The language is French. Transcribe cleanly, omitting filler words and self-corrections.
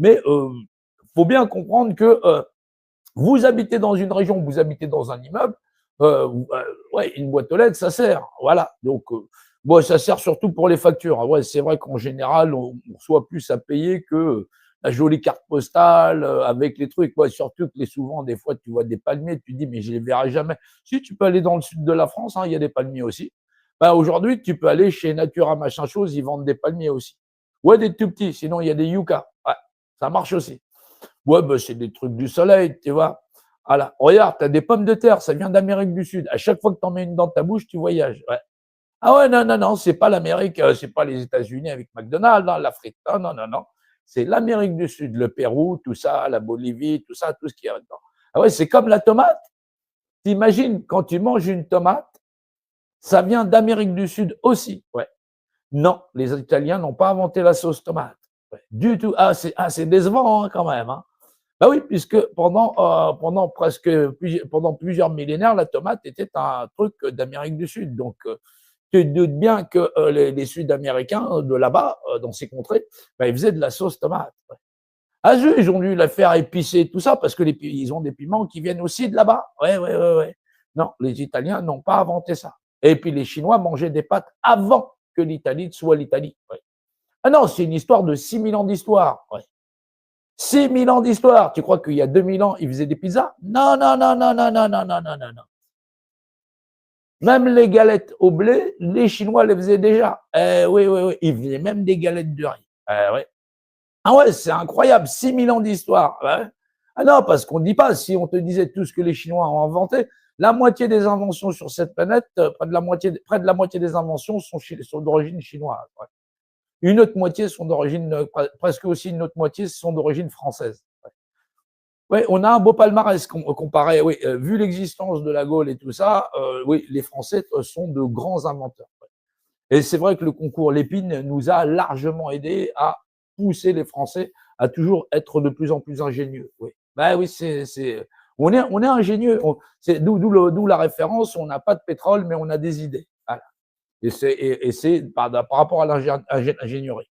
Mais faut bien comprendre que vous habitez dans une région, vous habitez dans un immeuble, ouais, une boîte aux lettres, ça sert. Voilà. Donc, bon, ça sert surtout pour les factures. Ouais, c'est vrai qu'en général, on reçoit plus à payer que la jolie carte postale avec les trucs. Ouais, surtout que souvent, des fois, tu vois des palmiers, tu te dis, mais je les verrai jamais. Si tu peux aller dans le sud de la France, hein, il y a des palmiers aussi. Bah, aujourd'hui, tu peux aller chez Natura machin chose, ils vendent des palmiers aussi. Ouais, des tout petits. Sinon, il y a des yucca. Ouais, ça marche aussi. Ouais, bah, c'est des trucs du soleil, tu vois. Voilà. Regarde, tu as des pommes de terre, ça vient d'Amérique du Sud. À chaque fois que tu en mets une dans ta bouche, tu voyages. Ouais. Ah ouais, non, non, non, c'est pas l'Amérique, c'est pas les États-Unis avec McDonald's, hein, l'Afrique. Non, non, non, non. C'est l'Amérique du Sud, le Pérou, tout ça, la Bolivie, tout ça, tout ce qu'il y a dedans. Ah ouais, c'est comme la tomate. T'imagines, quand tu manges une tomate, ça vient d'Amérique du Sud aussi. Ouais. Non, les Italiens n'ont pas inventé la sauce tomate. Ouais, du tout. C'est décevant hein, quand même. Hein. Bah oui, puisque pendant plusieurs millénaires, la tomate était un truc d'Amérique du Sud. Donc, tu te doutes bien que les Sud-Américains de là-bas, dans ces contrées, bah, ils faisaient de la sauce tomate. Ouais. Ah oui, ils ont dû la faire épicer tout ça parce que ils ont des piments qui viennent aussi de là-bas. Ouais, ouais, ouais, ouais. Non, les Italiens n'ont pas inventé ça. Et puis les Chinois mangeaient des pâtes avant que l'Italie soit l'Italie. Ouais. Ah non, c'est une histoire de 6000 ans d'histoire. Ouais. 6000 ans d'histoire. Tu crois qu'il y a 2000 ans, ils faisaient des pizzas? Non, non, non, non, non, non, non, non, non, non, non. Même les galettes au blé, les Chinois les faisaient déjà. Oui, oui, oui. Ils faisaient même des galettes de riz. Ouais. Ah ouais, c'est incroyable. 6000 ans d'histoire. Ouais. Ah non, parce qu'on ne dit pas, si on te disait tout ce que les Chinois ont inventé, la moitié des inventions sur cette planète, près de la moitié des inventions sont d'origine chinoise. Ouais. Une autre moitié sont d'origine, presque aussi une autre moitié sont d'origine française. Ouais, on a un beau palmarès comparé, oui, vu l'existence de la Gaule et tout ça, oui, les Français sont de grands inventeurs. Ouais. Et c'est vrai que le concours Lépine nous a largement aidé à pousser les Français à toujours être de plus en plus ingénieux. Oui, bah oui, on est ingénieux. C'est d'où la référence. On n'a pas de pétrole, mais on a des idées. Voilà. Et c'est par rapport à l'ingénierie.